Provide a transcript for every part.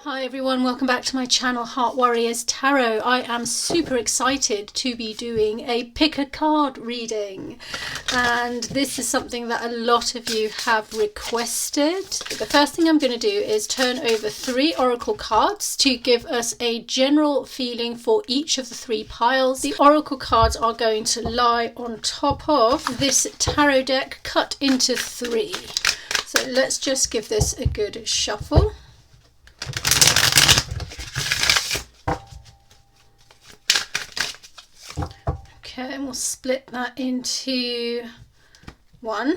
Hi everyone, welcome back to my channel Heart Warriors Tarot. I am super excited to be doing a pick a card reading, and this is something that a lot of you have requested. The first thing I'm going to do is turn over 3 oracle cards to give us a general feeling for each of the 3 piles. The oracle cards are going to lie on top of this tarot deck cut into 3. So let's just give this a good shuffle. Okay, and we'll split that into 1,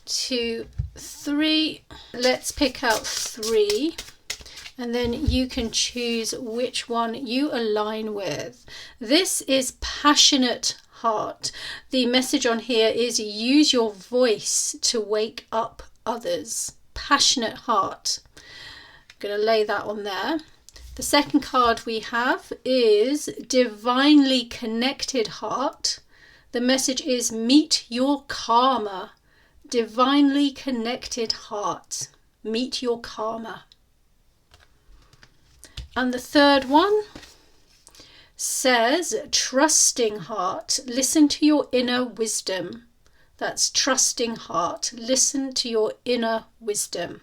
2, 3. Let's pick out 3, and then you can choose which one you align with. This is passionate heart. The message on here is use your voice to wake up others. Passionate heart. I'm going to lay that on there. The second card we have is Divinely Connected Heart. The message is meet your karma. Divinely Connected Heart. Meet your karma. And the third one says Trusting Heart. Listen to your inner wisdom. That's Trusting Heart. Listen to your inner wisdom.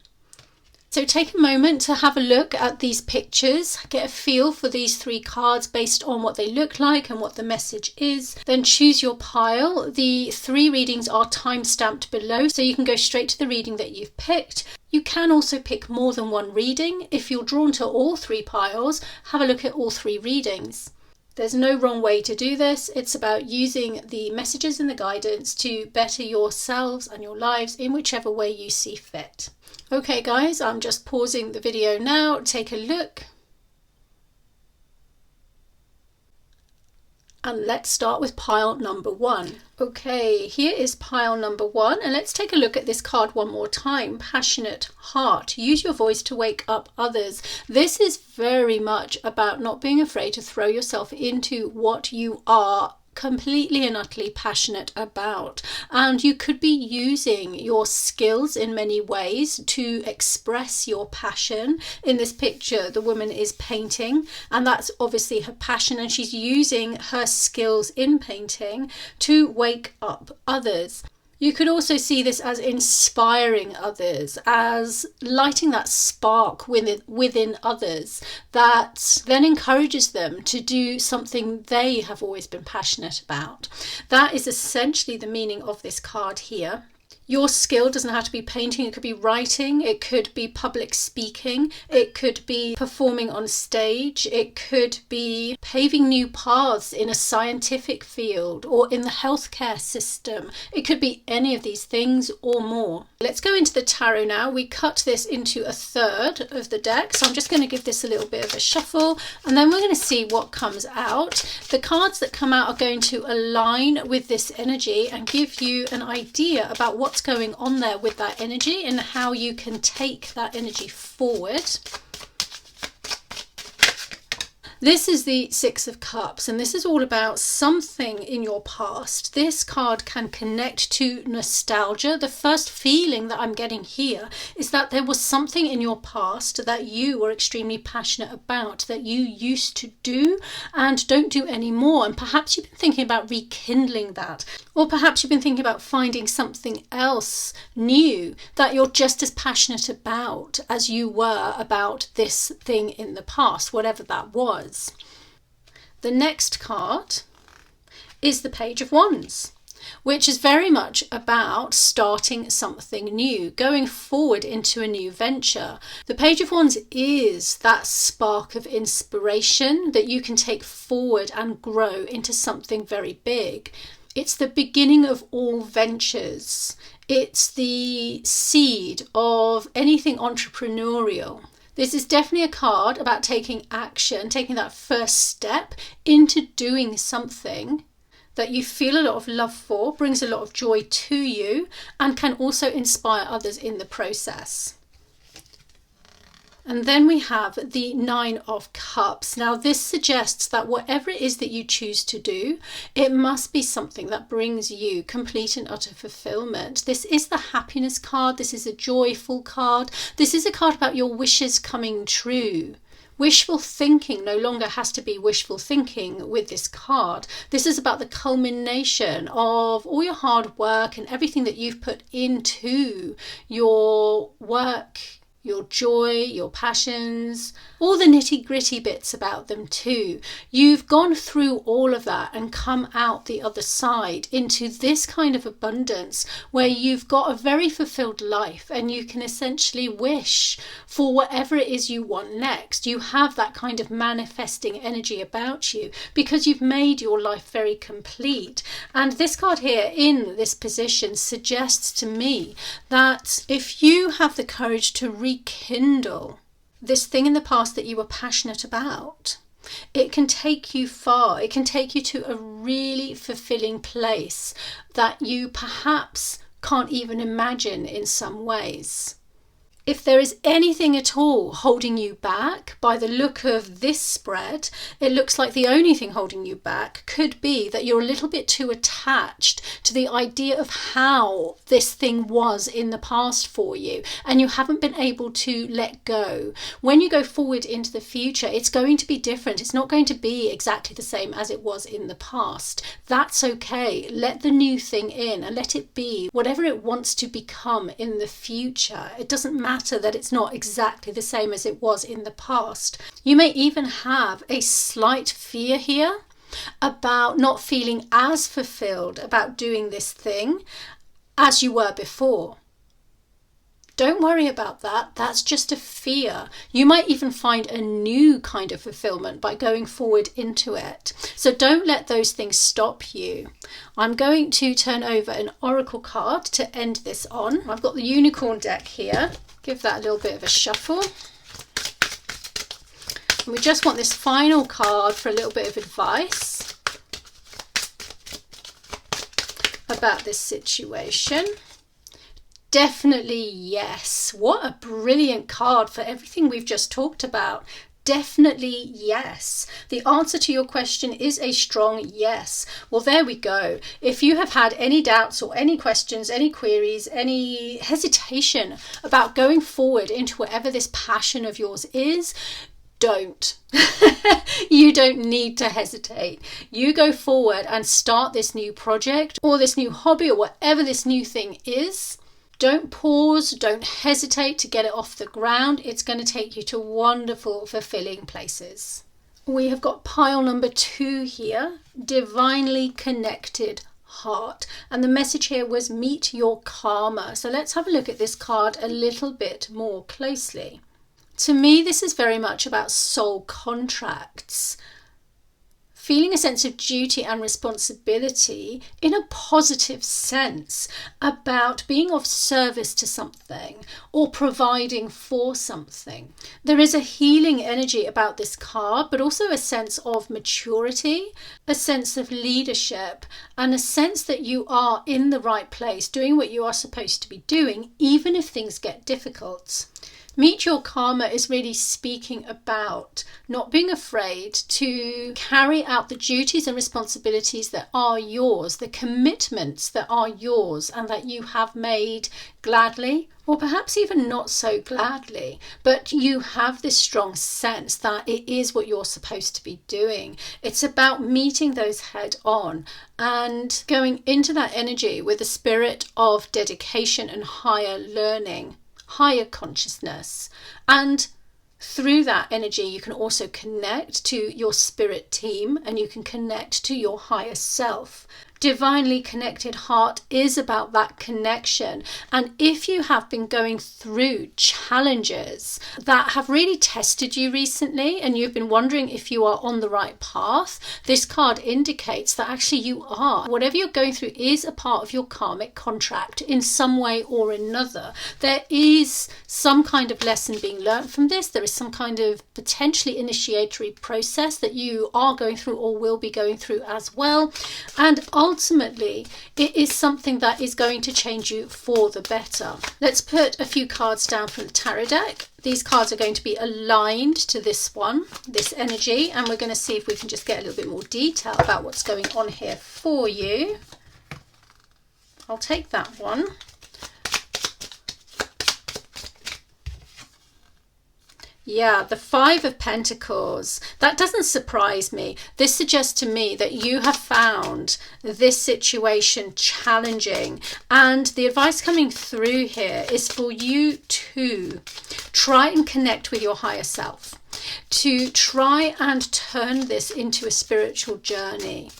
So take a moment to have a look at these pictures, get a feel for these 3 cards based on what they look like and what the message is. Then choose your pile. The 3 readings are time-stamped below, so you can go straight to the reading that you've picked. You can also pick more than one reading. If you're drawn to all 3 piles, have a look at all 3 readings. There's no wrong way to do this. It's about using the messages and the guidance to better yourselves and your lives in whichever way you see fit. Okay guys, I'm just pausing the video now. Take a look. And let's start with pile number 1. Okay, here is pile number 1, and let's take a look at this card one more time. Passionate heart. Use your voice to wake up others. This is very much about not being afraid to throw yourself into what you are completely and utterly passionate about, and you could be using your skills in many ways to express your passion. In this picture, the woman is painting, and that's obviously her passion, and she's using her skills in painting to wake up others. You could also see this as inspiring others, as lighting that spark within others that then encourages them to do something they have always been passionate about. That is essentially the meaning of this card here. Your skill doesn't have to be painting, it could be writing, it could be public speaking, it could be performing on stage, it could be paving new paths in a scientific field or in the healthcare system. It could be any of these things or more. Let's go into the tarot now. We cut this into a third of the deck, so I'm just going to give this a little bit of a shuffle, and then we're going to see what comes out. The cards that come out are going to align with this energy and give you an idea about what's going on there with that energy and how you can take that energy forward. This is the 6 of Cups, and this is all about something in your past. This card can connect to nostalgia. The first feeling that I'm getting here is that there was something in your past that you were extremely passionate about, that you used to do and don't do anymore. And perhaps you've been thinking about rekindling that. Or perhaps you've been thinking about finding something else new that you're just as passionate about as you were about this thing in the past, whatever that was. The next card is the Page of Wands, which is very much about starting something new, going forward into a new venture. The Page of Wands is that spark of inspiration that you can take forward and grow into something very big. It's the beginning of all ventures. It's the seed of anything entrepreneurial. This is definitely a card about taking action, taking that first step into doing something that you feel a lot of love for, brings a lot of joy to you, and can also inspire others in the process. And then we have the Nine of Cups. Now this suggests that whatever it is that you choose to do, it must be something that brings you complete and utter fulfillment. This is the happiness card. This is a joyful card. This is a card about your wishes coming true. Wishful thinking no longer has to be wishful thinking with this card. This is about the culmination of all your hard work and everything that you've put into your work, your joy, your passions, all the nitty-gritty bits about them too. You've gone through all of that and come out the other side into this kind of abundance where you've got a very fulfilled life and you can essentially wish for whatever it is you want next. You have that kind of manifesting energy about you because you've made your life very complete. And this card here in this position suggests to me that if you have the courage to rekindle this thing in the past that you were passionate about, it can take you far. It can take you to a really fulfilling place that you perhaps can't even imagine in some ways. If there is anything at all holding you back, by the look of this spread, it looks like the only thing holding you back could be that you're a little bit too attached to the idea of how this thing was in the past for you, and you haven't been able to let go. When you go forward into the future, it's going to be different. It's not going to be exactly the same as it was in the past. That's okay. Let the new thing in and let it be whatever it wants to become in the future. It doesn't matter that it's not exactly the same as it was in the past. You may even have a slight fear here about not feeling as fulfilled about doing this thing as you were before. Don't worry about that. That's just a fear. You might even find a new kind of fulfillment by going forward into it. So don't let those things stop you. I'm going to turn over an oracle card to end this on. I've got the unicorn deck here. Give that a little bit of a shuffle. And we just want this final card for a little bit of advice about this situation. Definitely yes. What a brilliant card for everything we've just talked about. Definitely yes. The answer to your question is a strong yes. Well, there we go. If you have had any doubts or any questions, any queries, any hesitation about going forward into whatever this passion of yours is, don't. You don't need to hesitate. You go forward and start this new project or this new hobby or whatever this new thing is. Don't pause, don't hesitate to get it off the ground. It's going to take you to wonderful, fulfilling places. We have got pile number 2 here, divinely connected heart. And the message here was meet your karma. So let's have a look at this card a little bit more closely. To me, this is very much about soul contracts. Feeling a sense of duty and responsibility in a positive sense about being of service to something or providing for something. There is a healing energy about this card, but also a sense of maturity, a sense of leadership, and a sense that you are in the right place, doing what you are supposed to be doing, even if things get difficult. Meet your karma is really speaking about not being afraid to carry out the duties and responsibilities that are yours, the commitments that are yours and that you have made gladly, or perhaps even not so gladly, but you have this strong sense that it is what you're supposed to be doing. It's about meeting those head on and going into that energy with a spirit of dedication and higher learning, higher consciousness. And through that energy you can also connect to your spirit team and you can connect to your higher self. Divinely connected heart is about that connection. And if you have been going through challenges that have really tested you recently and you've been wondering if you are on the right path, this card indicates that actually you are. Whatever you're going through is a part of your karmic contract in some way or another. There is some kind of lesson being learned from this. There is some kind of potentially initiatory process that you are going through or will be going through as well. And ultimately it is something that is going to change you for the better. Let's put a few cards down from the tarot deck. These cards are going to be aligned to this one, this energy, and we're going to see if we can just get a little bit more detail about what's going on here for you. I'll take that one. Yeah, the Five of Pentacles. That doesn't surprise me. This suggests to me that you have found this situation challenging, and the advice coming through here is for you to try and connect with your higher self, to try and turn this into a spiritual journey.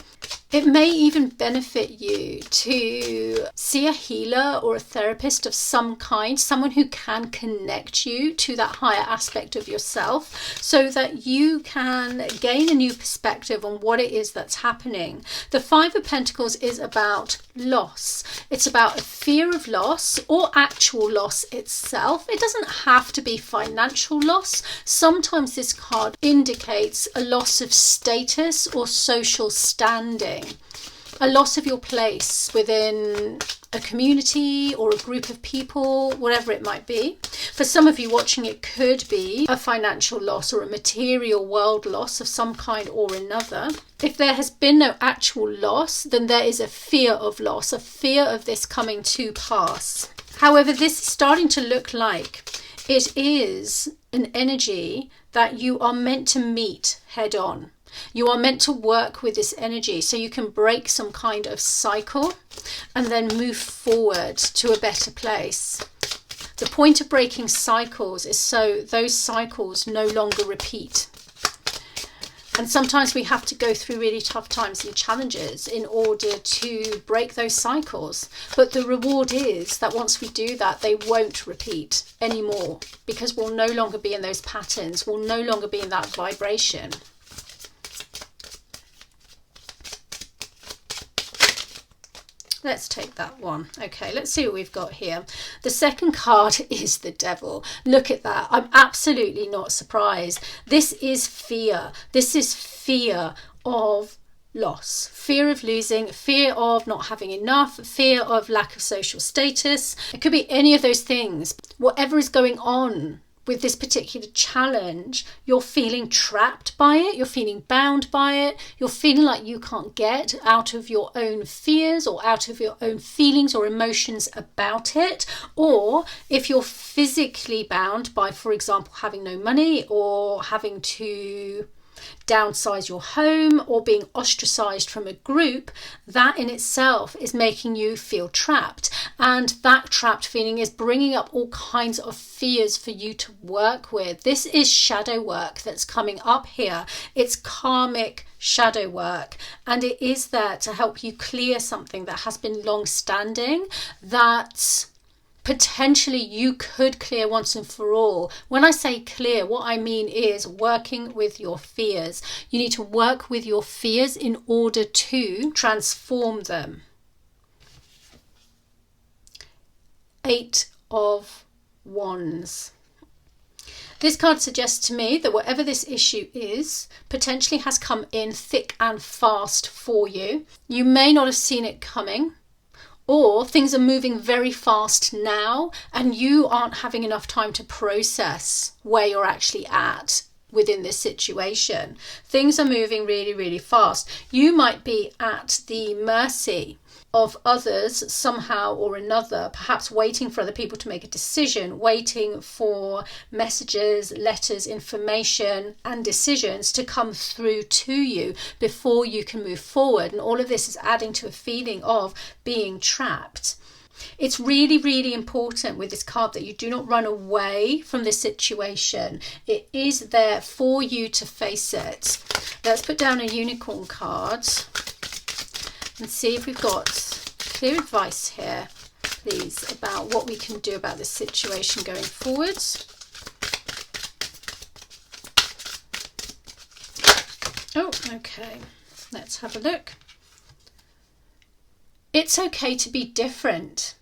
It may even benefit you to see a healer or a therapist of some kind, someone who can connect you to that higher aspect of yourself so that you can gain a new perspective on what it is that's happening. The Five of Pentacles is about loss. It's about a fear of loss or actual loss itself. It doesn't have to be financial loss. Sometimes this card indicates a loss of status or social standing. A loss of your place within a community or a group of people, whatever it might be. For some of you watching, it could be a financial loss or a material world loss of some kind or another. If there has been no actual loss, then there is a fear of loss, a fear of this coming to pass. However, this is starting to look like it is an energy that you are meant to meet head on. You are meant to work with this energy so you can break some kind of cycle and then move forward to a better place. The point of breaking cycles is so those cycles no longer repeat. And sometimes we have to go through really tough times and challenges in order to break those cycles. But the reward is that once we do that, they won't repeat anymore, because we'll no longer be in those patterns. We'll no longer be in that vibration. Let's take that one. Okay, let's see what we've got here. The second card is the Devil. Look at that. I'm absolutely not surprised. This is fear. This is fear of loss, fear of losing, fear of not having enough, fear of lack of social status. It could be any of those things. Whatever is going on with this particular challenge, you're feeling trapped by it, you're feeling bound by it, you're feeling like you can't get out of your own fears or out of your own feelings or emotions about it. Or if you're physically bound by, for example, having no money or having to downsize your home or being ostracized from a group, that in itself is making you feel trapped, and that trapped feeling is bringing up all kinds of fears for you to work with. This is shadow work that's coming up here. It's karmic shadow work, and it is there to help you clear something that has been long standing, that potentially you could clear once and for all. When I say clear, what I mean is working with your fears. You need to work with your fears in order to transform them. Eight of Wands. This card suggests to me that whatever this issue is, potentially has come in thick and fast for you. You may not have seen it coming, or things are moving very fast now and you aren't having enough time to process where you're actually at within this situation. Things are moving really, really fast. You might be at the mercy of others somehow or another, perhaps waiting for other people to make a decision, waiting for messages, letters, information and decisions to come through to you before you can move forward. And all of this is adding to a feeling of being trapped. It's really, really important with this card that you do not run away from this situation. It is there for you to face it. Let's put down a unicorn card and see if we've got clear advice here, please, about what we can do about this situation going forwards. Oh, okay. Let's have a look. It's okay to be different.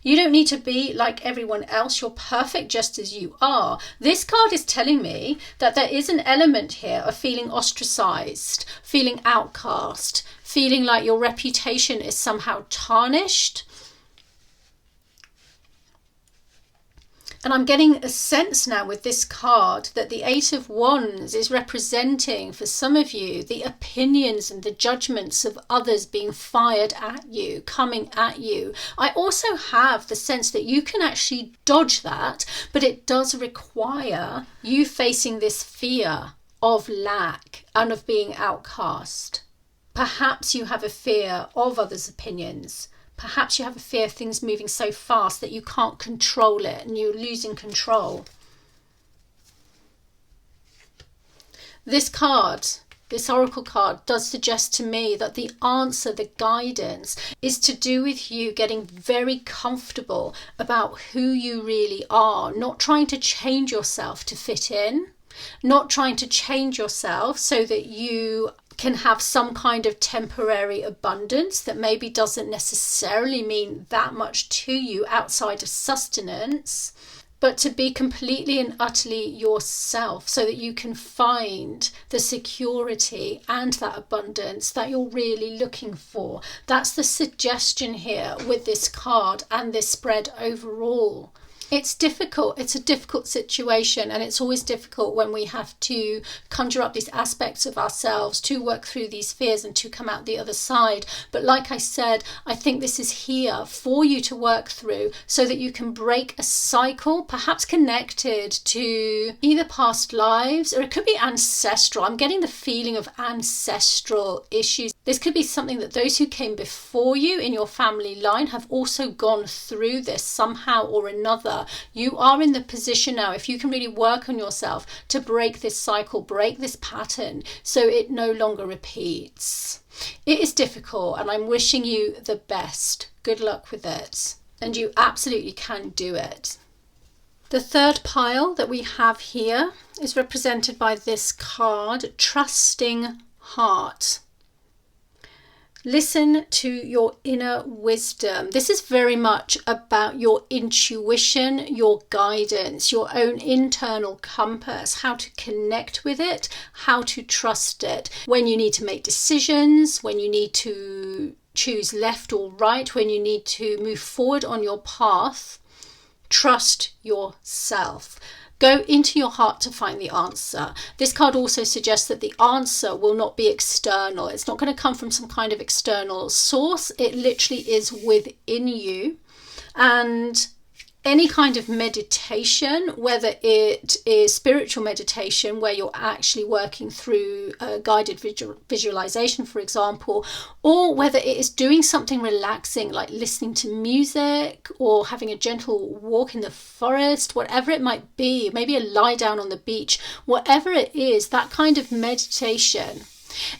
You don't need to be like everyone else. You're perfect just as you are. This card is telling me that there is an element here of feeling ostracized, feeling outcast, feeling like your reputation is somehow tarnished. And I'm getting a sense now with this card that the Eight of Wands is representing for some of you the opinions and the judgments of others being fired at you, coming at you. I also have the sense that you can actually dodge that, but it does require you facing this fear of lack and of being outcast. Perhaps you have a fear of others' opinions. Perhaps you have a fear of things moving so fast that you can't control it and you're losing control. This card, this oracle card, does suggest to me that the answer, the guidance, is to do with you getting very comfortable about who you really are, not trying to change yourself to fit in, not trying to change yourself so that you can have some kind of temporary abundance that maybe doesn't necessarily mean that much to you outside of sustenance, but to be completely and utterly yourself so that you can find the security and that abundance that you're really looking for. That's the suggestion here with this card and this spread overall. It's difficult. It's a difficult situation, and it's always difficult when we have to conjure up these aspects of ourselves to work through these fears and to come out the other side. But like I said, I think this is here for you to work through so that you can break a cycle, perhaps connected to either past lives, or it could be ancestral. I'm getting the feeling of ancestral issues. This could be something that those who came before you in your family line have also gone through this somehow or another. You are in the position now, if you can really work on yourself, to break this cycle, break this pattern, so it no longer repeats. It is difficult, and I'm wishing you the best. Good luck with it. And you absolutely can do it. The third pile that we have here is represented by this card, Trusting Heart. Listen to your inner wisdom. This is very much about your intuition, your guidance, your own internal compass, how to connect with it, how to trust it. When you need to make decisions, when you need to choose left or right, when you need to move forward on your path, trust yourself. Go into your heart to find the answer. This card also suggests that the answer will not be external. It's not going to come from some kind of external source. It literally is within you. And any kind of meditation, whether it is spiritual meditation where you're actually working through a guided visualization, for example, or whether it is doing something relaxing like listening to music or having a gentle walk in the forest, whatever it might be, maybe a lie down on the beach, whatever it is, that kind of meditation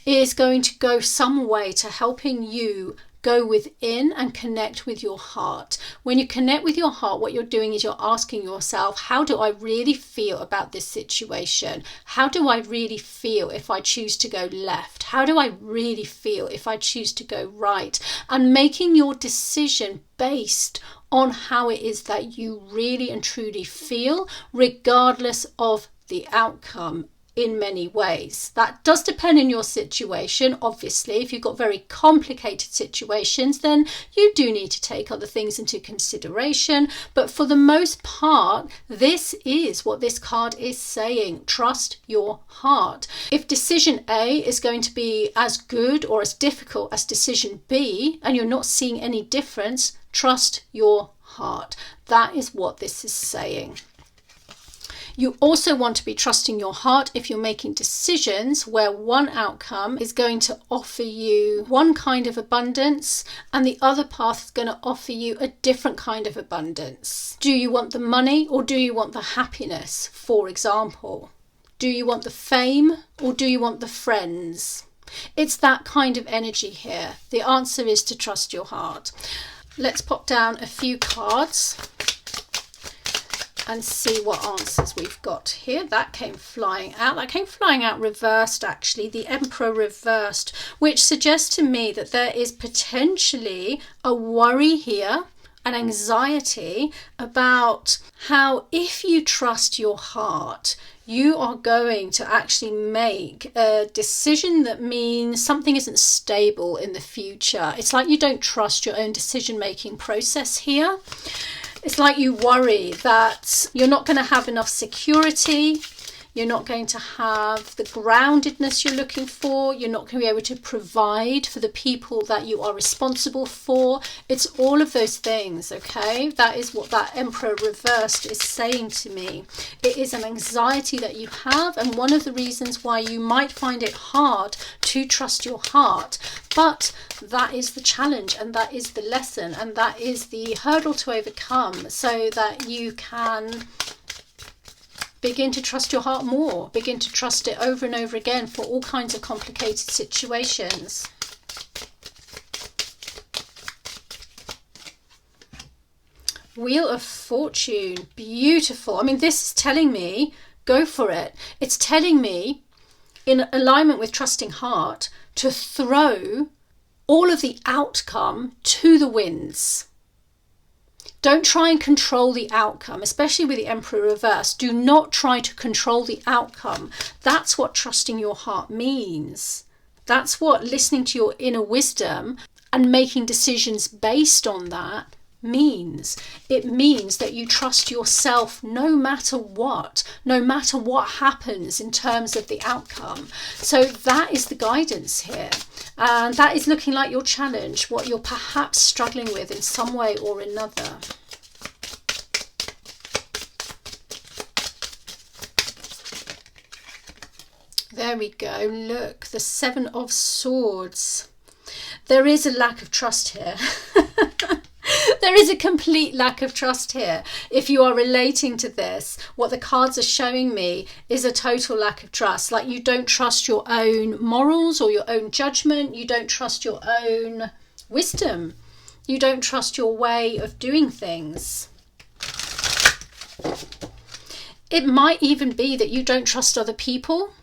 is going to go some way to helping you go within and connect with your heart. When you connect with your heart, what you're doing is you're asking yourself, how do I really feel about this situation? How do I really feel if I choose to go left? How do I really feel if I choose to go right? And making your decision based on how it is that you really and truly feel, regardless of the outcome. In many ways. That does depend on your situation. Obviously, if you've got very complicated situations, then you do need to take other things into consideration. But for the most part, this is what this card is saying. Trust your heart. If decision A is going to be as good or as difficult as decision B, and you're not seeing any difference, trust your heart. That is what this is saying. You also want to be trusting your heart if you're making decisions where one outcome is going to offer you one kind of abundance and the other path is going to offer you a different kind of abundance. Do you want the money or do you want the happiness, for example? Do you want the fame or do you want the friends? It's that kind of energy here. The answer is to trust your heart. Let's pop down a few cards and see what answers we've got here. That came flying out. That came flying out reversed, actually. The Emperor reversed, which suggests to me that there is potentially a worry here an anxiety about how if you trust your heart, you are going to actually make a decision that means something isn't stable in the future. It's like you don't trust your own decision-making process here. It's like you worry that you're not going to have enough security. You're not going to have the groundedness you're looking for. You're not going to be able to provide for the people that you are responsible for. It's all of those things, okay? That is what that Emperor reversed is saying to me. It is an anxiety that you have, and one of the reasons why you might find it hard to trust your heart. But that is the challenge, and that is the lesson, and that is the hurdle to overcome, so that you can begin to trust your heart more, begin to trust it over and over again for all kinds of complicated situations. Wheel of Fortune, beautiful. I mean, this is telling me, go for it. It's telling me, in alignment with trusting heart, to throw all of the outcome to the winds. Don't try and control the outcome, especially with the Emperor reverse. Do not try to control the outcome. That's what trusting your heart means. That's what listening to your inner wisdom and making decisions based on that means. It means that you trust yourself no matter what happens in terms of the outcome. So that is the guidance here. And that is looking like your challenge, what you're perhaps struggling with in some way or another. There we go. Look, the Seven of Swords. There is a lack of trust here. There is a complete lack of trust here. If you are relating to this, what the cards are showing me is a total lack of trust. Like you don't trust your own morals or your own judgment. You don't trust your own wisdom. You don't trust your way of doing things. It might even be that you don't trust other people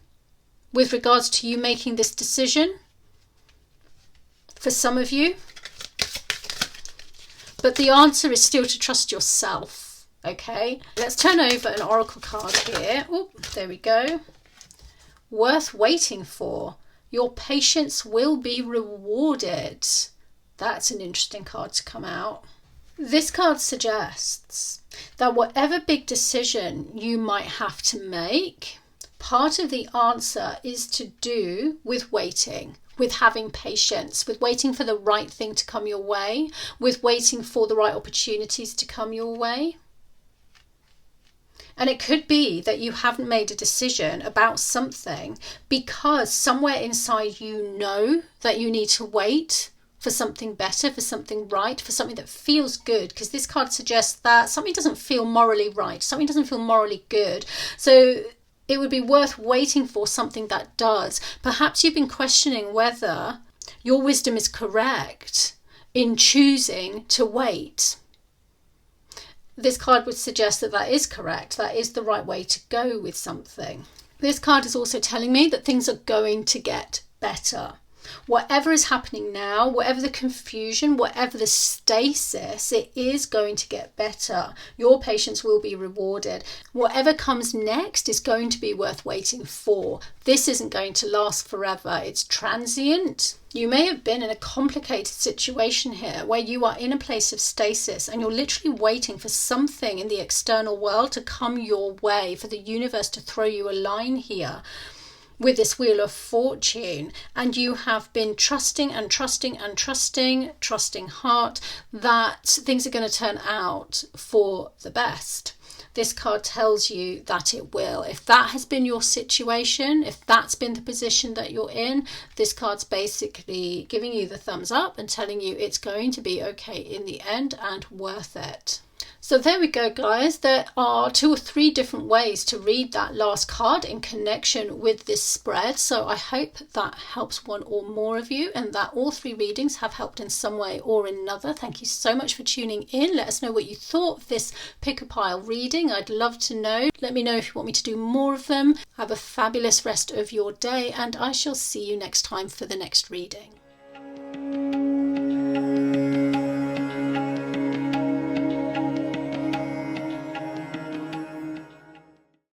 with regards to you making this decision. For some of you. But the answer is still to trust yourself, okay? Let's turn over an oracle card here. Oh, there we go. Worth waiting for. Your patience will be rewarded. That's an interesting card to come out. This card suggests that whatever big decision you might have to make, part of the answer is to do with waiting. With having patience, with waiting for the right thing to come your way, with waiting for the right opportunities to come your way. And it could be that you haven't made a decision about something because somewhere inside you know that you need to wait for something better, for something right, for something that feels good, because this card suggests that something doesn't feel morally right, something doesn't feel morally good. So it would be worth waiting for something that does. Perhaps you've been questioning whether your wisdom is correct in choosing to wait. This card would suggest that that is correct. That is the right way to go with something. This card is also telling me that things are going to get better. Whatever is happening now, whatever the confusion, whatever the stasis, it is going to get better. Your patience will be rewarded. Whatever comes next is going to be worth waiting for. This isn't going to last forever. It's transient. You may have been in a complicated situation here where you are in a place of stasis and you're literally waiting for something in the external world to come your way, for the universe to throw you a line here with this Wheel of Fortune, and you have been trusting heart that things are going to turn out for the best. This card tells you that it will. If that has been your situation, if that's been the position that you're in, this card's basically giving you the thumbs up and telling you it's going to be okay in the end and worth it. So there we go, guys. There are 2 or 3 different ways to read that last card in connection with this spread. So I hope that helps one or more of you and that all 3 readings have helped in some way or another. Thank you so much for tuning in. Let us know what you thought of this pick a pile reading. I'd love to know. Let me know if you want me to do more of them. Have a fabulous rest of your day and I shall see you next time for the next reading.